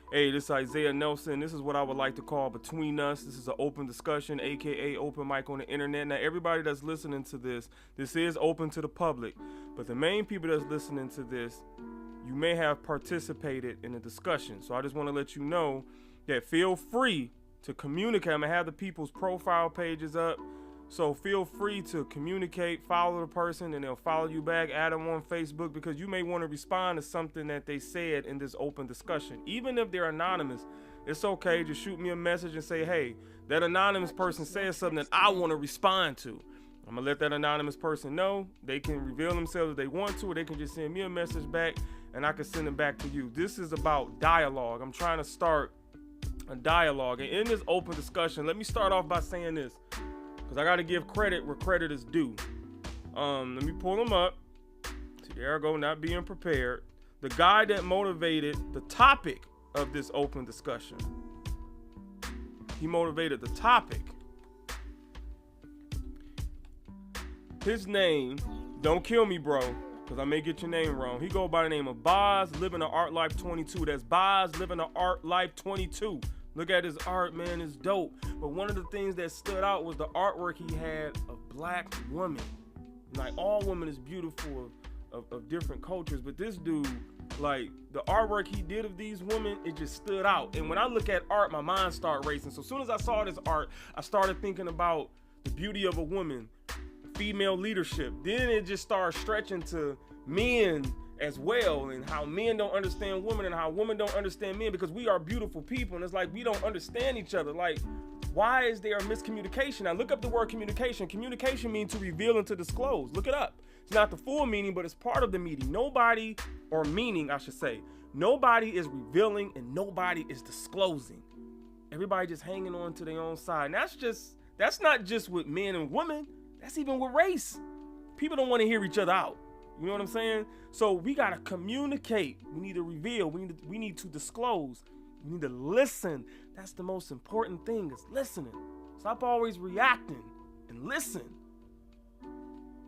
Hey, this is Isaiah Nelson. This is what I would like to call Between Us. This is an open discussion, aka open mic on the internet. Now, everybody that's listening to this is open to the public. But the main people that's listening to this, you may have participated in the discussion. So I just want to let you know that feel free to communicate. I'm going to have the people's profile pages up. So feel free to communicate, follow the person, and they'll follow you back, add them on Facebook, because you may want to respond to something that they said in this open discussion. Even if they're anonymous, it's okay. Just shoot me a message and say, hey, that anonymous person said something that I want to respond to. I'm going to let that anonymous person know. They can reveal themselves if they want to, or they can just send me a message back, and I can send them back to you. This is about dialogue. I'm trying to start a dialogue. And in this open discussion, let me start off by saying this, because I got to give credit where credit is due. Let me pull them up. See, there I go, not being prepared. The guy that motivated the topic of this open discussion. He motivated the topic. His name, don't kill me, bro, because I may get your name wrong. He go by the name of Boz Living the Art Life 22. That's Boz Living the Art Life 22. Look at his art, man, it's dope. But one of the things that stood out was the artwork he had of black women. Like, all women is beautiful of different cultures, but this dude, like, the artwork he did of these women, it just stood out. And when I look at art, my mind started racing. So as soon as I saw this art, I started thinking about the beauty of a woman, female leadership. Then it just started stretching to men as well, and how men don't understand women and how women don't understand men, because we are beautiful people, and it's like we don't understand each other. Like, why is there a miscommunication? Now look up the word communication. Communication means to reveal and to disclose. Look it up. It's not the full meaning, but it's part of the meaning. Nobody, or meaning I should say, nobody is revealing and nobody is disclosing. Everybody just hanging on to their own side. And that's not just with men and women. That's even with race. People don't want to hear each other out. You know what I'm saying? So we got to communicate. We need to reveal. We need to disclose. We need to listen. That's the most important thing, is listening. Stop always reacting and listen.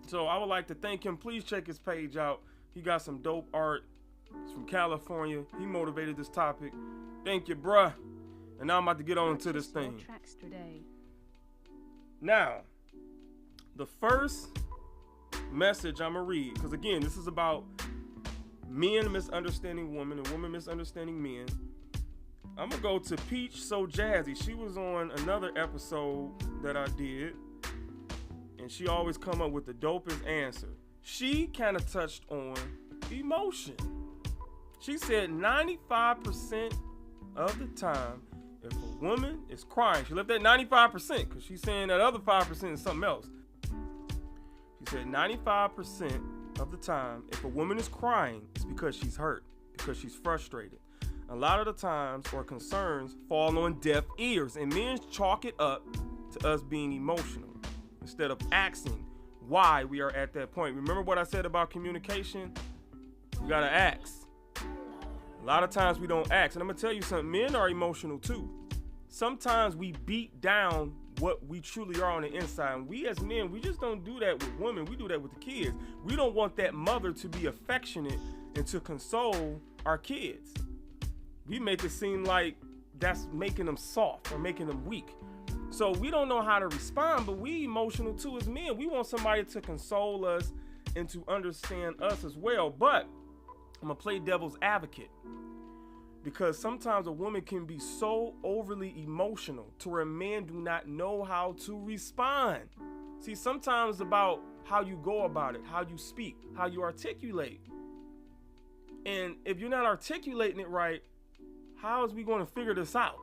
So I would like to thank him. Please check his page out. He got some dope art. He's from California. He motivated this topic. Thank you, bruh. And now I'm about to get on to this thing. Now, the first message I'm gonna read, because again, this is about men misunderstanding women and women misunderstanding men. I'm gonna go to Peach So Jazzy. She was on another episode that I did, and she always come up with the dopest answer. She kind of touched on emotion. She said 95% of the time, if a woman is crying, she left that 95% because she's saying that other 5% is something else. She said 95% of the time, if a woman is crying, it's because she's hurt, because she's frustrated. A lot of the times, or concerns fall on deaf ears, and men chalk it up to us being emotional instead of asking why we are at that point. Remember what I said about communication? You gotta ask. A lot of times we don't ask, and I'm gonna tell you something, men are emotional too. Sometimes we beat down what we truly are on the inside. And we as men, we just don't do that with women. We do that with the kids. We don't want that mother to be affectionate and to console our kids. We make it seem like that's making them soft or making them weak. So we don't know how to respond, but we emotional too as men. We want somebody to console us and to understand us as well. But I'm gonna play devil's advocate, because sometimes a woman can be so overly emotional to where men do not know how to respond. See, sometimes it's about how you go about it, how you speak, how you articulate. And if you're not articulating it right, how is we going to figure this out?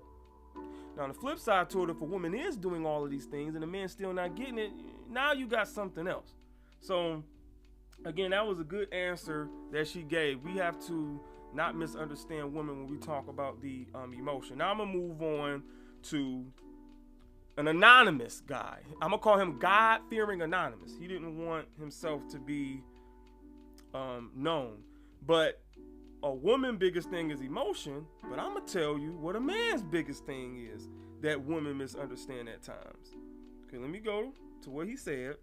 Now, on the flip side to it, if a woman is doing all of these things and the man's still not getting it, now you got something else. So, again, that was a good answer that she gave. We have to not misunderstand women when we talk about the emotion. Now I'm gonna move on to an anonymous guy. I'm gonna call him God-fearing anonymous. He didn't want himself to be known. But a woman's biggest thing is emotion, but I'm gonna tell you what a man's biggest thing is that women misunderstand at times. Okay, let me go to what he said.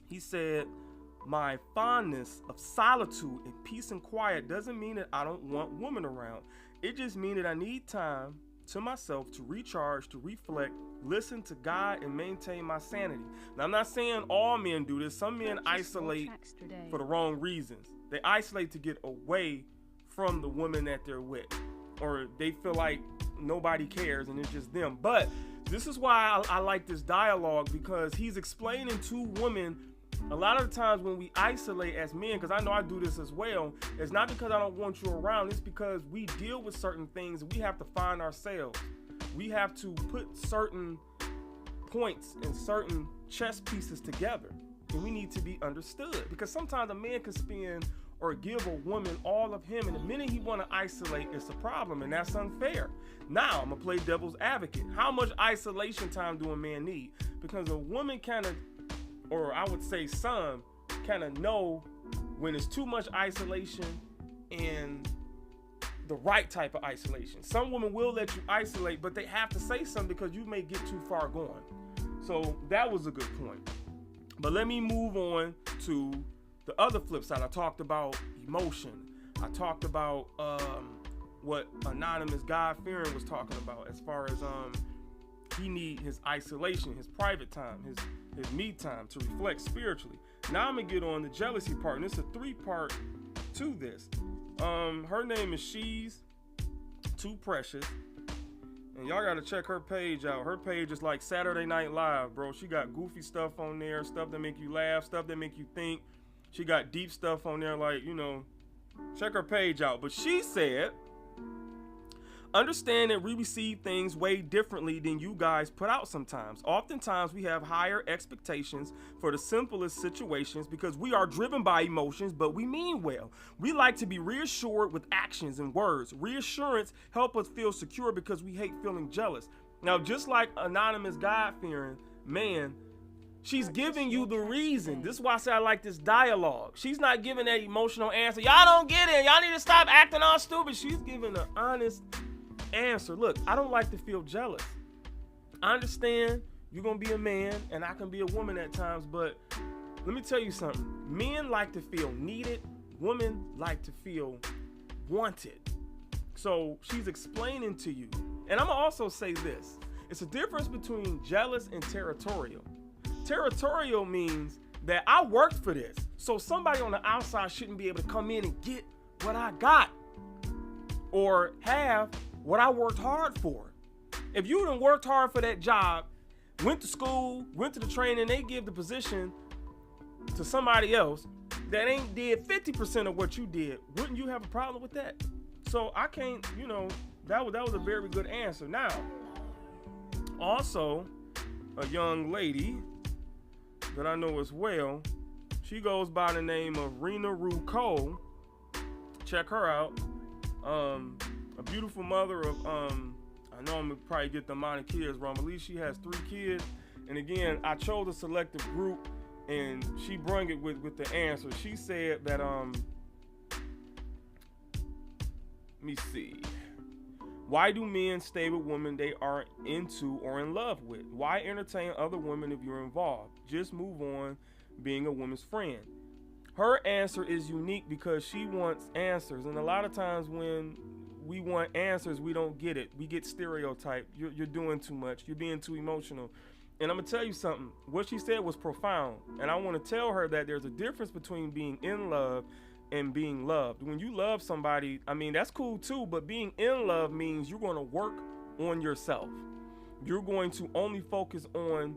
He said, my fondness of solitude and peace and quiet doesn't mean that I don't want women around. It just means that I need time to myself to recharge, to reflect, listen to God, and maintain my sanity. Now, I'm not saying all men do this. Some men isolate for the wrong reasons. They isolate to get away from the woman that they're with, or they feel like nobody cares and it's just them. But this is why I like this dialogue, because he's explaining to women a lot of the times when we isolate as men, because I know I do this as well, it's not because I don't want you around, it's because we deal with certain things and we have to find ourselves. We have to put certain points and certain chess pieces together, and we need to be understood, because sometimes a man can spend or give a woman all of him, and the minute he want to isolate, it's a problem, and that's unfair. Now, I'm going to play devil's advocate. How much isolation time do a man need? Because a woman kind of, or I would say some, kind of know when it's too much isolation and the right type of isolation. Some women will let you isolate, but they have to say something because you may get too far gone. So that was a good point. But let me move on to the other flip side. I talked about emotion. I talked about what anonymous God-fearing was talking about, as far as he need his isolation, his private time, his me time to reflect spiritually. Now I'm gonna get on the jealousy part, and it's a 3-part to this. Her name is She's Too Precious, and y'all gotta check her page out. Her page is like Saturday Night Live, bro. She got goofy stuff on there, stuff that make you laugh, stuff that make you think. She got deep stuff on there, like, you know, check her page out. But she said, understand that we receive things way differently than you guys put out sometimes. Oftentimes, we have higher expectations for the simplest situations because we are driven by emotions, but we mean well. We like to be reassured with actions and words. Reassurance help us feel secure because we hate feeling jealous. Now, just like anonymous God-fearing man, she's giving you the reason. This is why I say I like this dialogue. She's not giving that emotional answer. Y'all don't get it. Y'all need to stop acting all stupid. She's giving an honest answer. Look, I don't like to feel jealous. I understand you're gonna be a man and I can be a woman at times, but let me tell you something. Men like to feel needed. Women like to feel wanted. So she's explaining to you. And I'm gonna also say this. It's a difference between jealous and territorial. Territorial means that I worked for this, so somebody on the outside shouldn't be able to come in and get what I got or have what I worked hard for. If you done worked hard for that job, went to school, went to the training, they give the position to somebody else that ain't did 50% of what you did, wouldn't you have a problem with that? So I can't, you know, that was a very good answer. Now, also, a young lady that I know as well, she goes by the name of Rena Rue Cole. Check her out. A beautiful mother of, I know I'm gonna probably get the amount of kids wrong, but at least she has 3 kids. And again, I chose a selective group, and she brung it with the answer. She said that, let me see. Why do men stay with women they aren't into or in love with? Why entertain other women if you're involved? Just move on being a woman's friend. Her answer is unique because she wants answers. And a lot of times when we want answers, we don't get it. We get stereotyped. You're doing too much. You're being too emotional. And I'm going to tell you something. What she said was profound. And I want to tell her that there's a difference between being in love and being loved. When you love somebody, I mean, that's cool too, but being in love means you're going to work on yourself. You're going to only focus on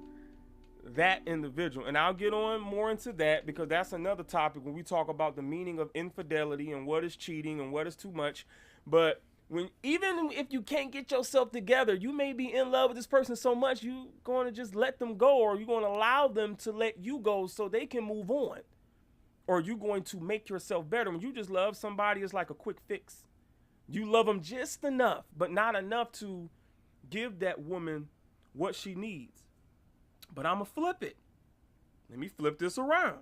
that individual. And I'll get on more into that because that's another topic when we talk about the meaning of infidelity and what is cheating and what is too much. But even if you can't get yourself together, you may be in love with this person so much you're going to just let them go, or you're going to allow them to let you go so they can move on. Or you're going to make yourself better. When you just love somebody, it's like a quick fix. You love them just enough, but not enough to give that woman what she needs. But I'm going to flip it. Let me flip this around.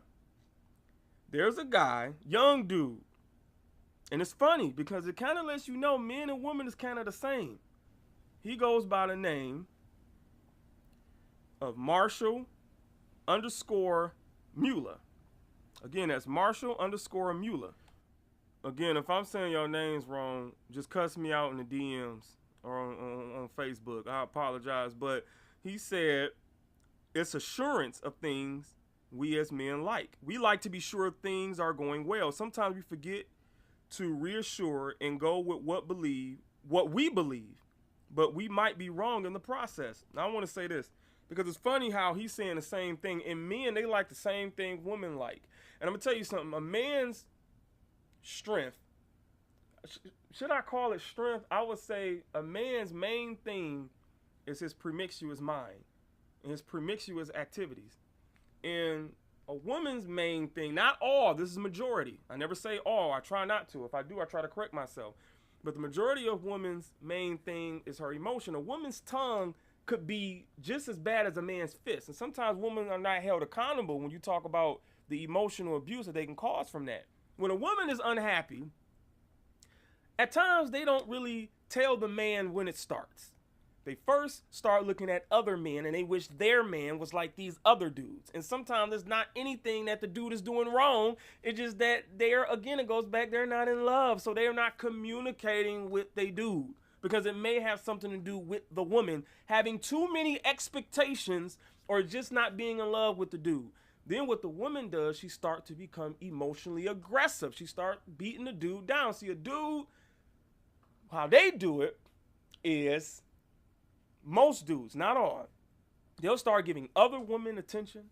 There's a guy, young dude. And it's funny because it kind of lets you know men and women is kind of the same. He goes by the name of Marshall _ Mueller. Again, that's Marshall _ Mueller. again, if I'm saying your names wrong, just cuss me out in the DMs or on Facebook. I apologize. But he said it's assurance of things we as men like. We like to be sure things are going well. Sometimes we forget to reassure and go with what we believe, but we might be wrong in the process. Now I want to say this because it's funny how he's saying the same thing, and men, they like the same thing women like. And I'm gonna tell you something. A man's strength, should I call it strength? I would say a man's main thing is his promiscuous mind and his promiscuous activities. And a woman's main thing, not all, this is majority. I never say all, I try not to. If I do, I try to correct myself. But the majority of women's main thing is her emotion. A woman's tongue could be just as bad as a man's fist. And sometimes women are not held accountable when you talk about the emotional abuse that they can cause from that. When a woman is unhappy, at times they don't really tell the man when it starts. They first start looking at other men and they wish their man was like these other dudes. And sometimes it's not anything that the dude is doing wrong. It's just that again, it goes back, they're not in love. So they're not communicating with their dude because it may have something to do with the woman having too many expectations or just not being in love with the dude. Then what the woman does, she starts to become emotionally aggressive. She starts beating the dude down. See, a dude, how they do it is, most dudes, not all, they'll start giving other women attention.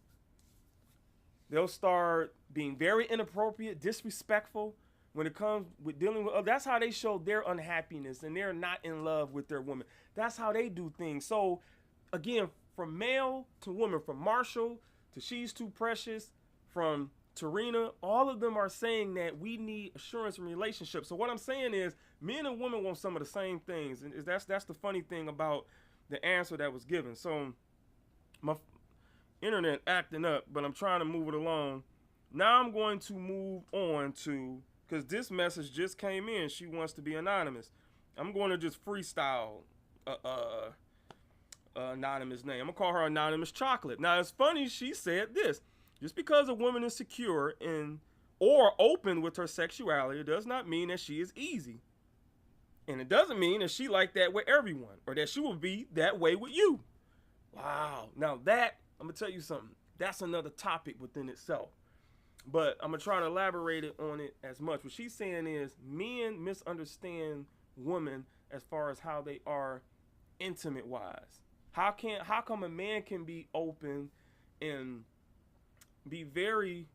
They'll start being very inappropriate, disrespectful when it comes with dealing with others. That's how they show their unhappiness and they're not in love with their woman. That's how they do things. So again, from male to woman, from Marshall to She's Too Precious, from Tarina, all of them are saying that we need assurance in relationships. So what I'm saying is men and women want some of the same things. And that's the funny thing about the answer that was given. So my internet acting up, but I'm trying to move it along. Now I'm going to move on to, because this message just came in. She wants to be anonymous. I'm going to just freestyle anonymous name. I'm going to call her Anonymous Chocolate. Now it's funny she said this. Just because a woman is secure or open with her sexuality, it does not mean that she is easy. And it doesn't mean that she like that with everyone or that she will be that way with you. Wow. Now that, I'm going to tell you something. That's another topic within itself. But I'm going to try to elaborate on it as much. What she's saying is men misunderstand women as far as how they are intimate wise. How come a man can be open and be very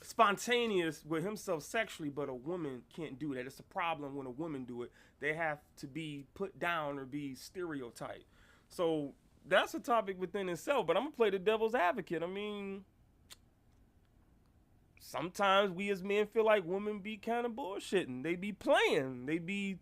spontaneous with himself sexually, but a woman can't do that? It's a problem when a woman do it. They have to be put down or be stereotyped. So that's a topic within itself, but I'm gonna play the devil's advocate. I mean, sometimes we as men feel like women be kind of bullshitting. They be playing. They be,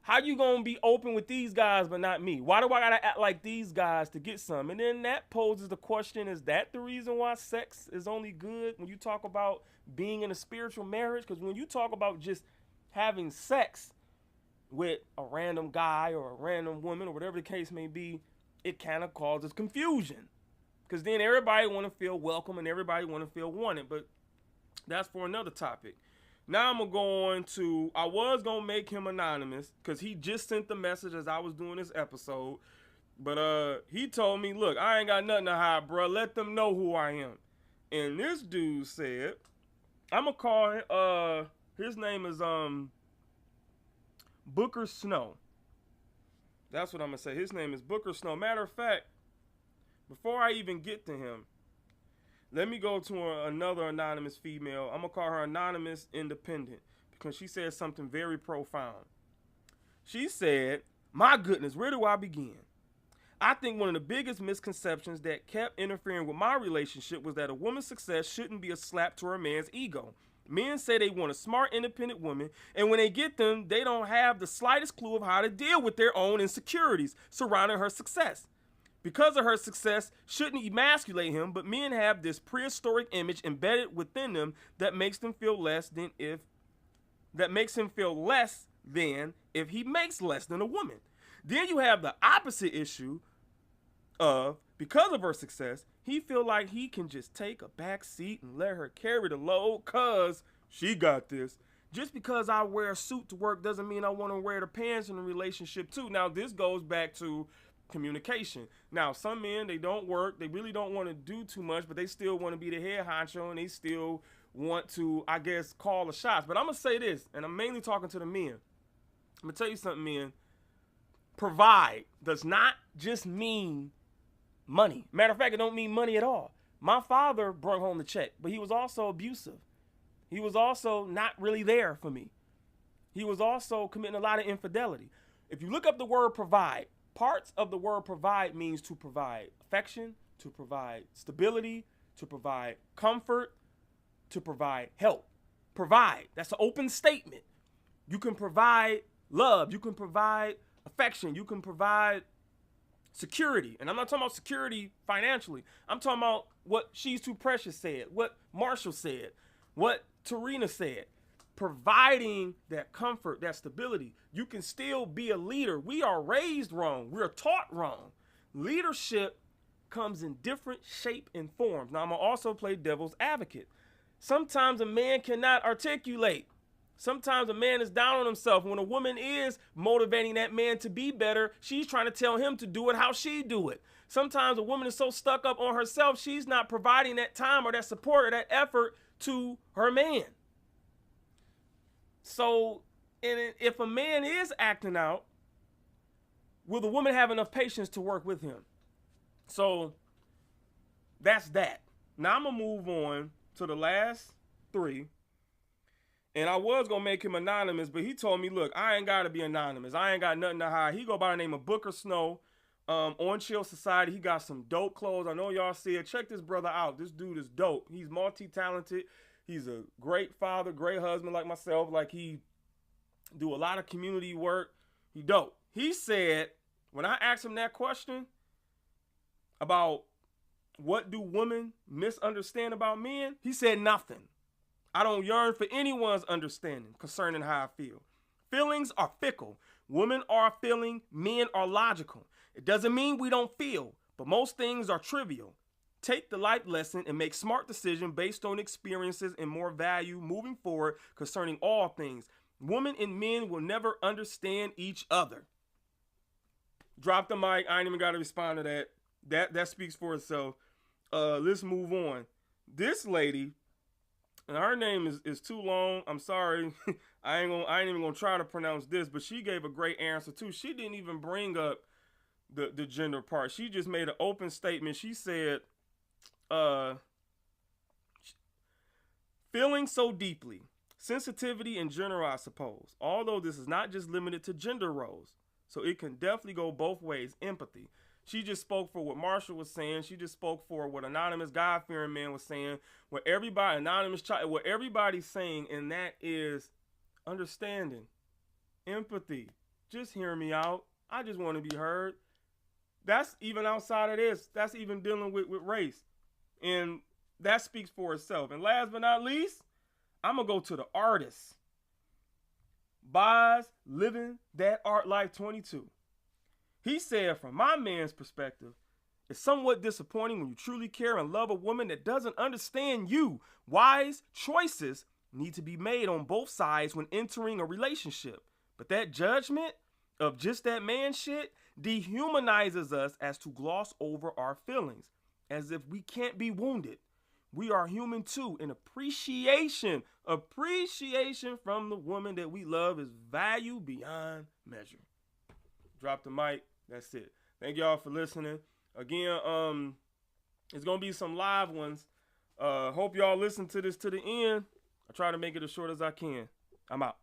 how you gonna be open with these guys but not me? Why do I gotta act like these guys to get some? And then that poses the question, is that the reason why sex is only good when you talk about being in a spiritual marriage? Because when you talk about just having sex with a random guy or a random woman or whatever the case may be, it kind of causes confusion. Because then everybody want to feel welcome and everybody want to feel wanted. But that's for another topic. Now I'm going to go on to, I was going to make him anonymous because he just sent the message as I was doing this episode. But he told me, look, I ain't got nothing to hide, bro. Let them know who I am. And this dude said, I'm going to call him, his name is Booker Snow. That's what I'm going to say. His name is Booker Snow. Matter of fact, before I even get to him, let me go to another anonymous female. I'm going to call her Anonymous Independent because she said something very profound. She said, my goodness, where do I begin? I think one of the biggest misconceptions that kept interfering with my relationship was that a woman's success shouldn't be a slap to her man's ego. Men say they want a smart, independent woman, and when they get them, they don't have the slightest clue of how to deal with their own insecurities surrounding her success. Because of her success shouldn't emasculate him, but men have this prehistoric image embedded within them that makes them feel less than if he makes less than a woman. Then you have the opposite issue of, because of her success, he feel like he can just take a back seat and let her carry the load, cause She got this. Just because I wear a suit to work doesn't mean I want to wear the pants in a relationship too. Now, this goes back to communication. Now, some men, they don't work. They really don't want to do too much, but they still want to be the head honcho, and they still want to, I guess, call the shots. But I'm going to say this, and I'm mainly talking to the men. I'm going to tell you something, men. Provide does not just mean money. Matter of fact, it don't mean money at all. My father brought home the check, but he was also abusive. He was also not really there for me. He was also committing a lot of infidelity. If you look up the word provide, parts of the word provide means to provide affection, to provide stability, to provide comfort, to provide help. Provide, that's an open statement. You can provide love, you can provide affection, you can provide security. And I'm not talking about security financially. I'm talking about what She's Too Precious said, what Marshall said, what Tarina said. Providing that comfort, that stability. You can still be a leader. We are raised wrong. We're taught wrong. Leadership comes in different shape and forms. Now, I'm going to also play devil's advocate. Sometimes a man cannot articulate. Sometimes a man is down on himself. When a woman is motivating that man to be better, she's trying to tell him to do it how she do it. Sometimes a woman is so stuck up on herself, she's not providing that time or that support or that effort to her man. So, and if a man is acting out, will the woman have enough patience to work with him? So, that's that. Now I'm going to move on to the last three. And I was going to make him anonymous, but he told me, look, I ain't got to be anonymous. I ain't got nothing to hide. He go by the name of Booker Snow. On Chill Society, he got some dope clothes. I know y'all see it. Check this brother out. This dude is dope. He's multi-talented. He's a great father, great husband like myself. Like, he do a lot of community work. He dope. He said, when I asked him that question about what do women misunderstand about men, he said nothing. I don't yearn for anyone's understanding concerning how I feel. Feelings are fickle. Women are feeling, men are logical. It doesn't mean we don't feel, but most things are trivial. Take the life lesson and make smart decisions based on experiences and more value moving forward concerning all things. Women and men will never understand each other. Drop the mic. I ain't even got to respond to that. That speaks for itself. Let's move on. This lady, and her name is too long. I'm sorry. I ain't even gonna try to pronounce this, but she gave a great answer too. She didn't even bring up the gender part. She just made an open statement. She said, feeling so deeply, sensitivity in general, I suppose, although this is not just limited to gender roles, so it can definitely go both ways. Empathy. She just spoke for what Marshall was saying. She just spoke for what anonymous God-fearing man was saying. What everybody, anonymous child, what everybody's saying, and that is understanding, empathy. Just hear me out. I just want to be heard. That's even outside of this. That's even dealing with race. And that speaks for itself. And last but not least, I'm going to go to the artist. Boz Living That Art Life 22. He said, from my man's perspective, it's somewhat disappointing when you truly care and love a woman that doesn't understand you. Wise choices need to be made on both sides when entering a relationship. But that judgment of just that man shit dehumanizes us as to gloss over our feelings, as if we can't be wounded. We are human too, and appreciation from the woman that we love is value beyond measure. Drop the mic. That's it. Thank y'all for listening. Again, it's going to be some live ones. Hope y'all listen to this to the end. I try to make it as short as I can. I'm out.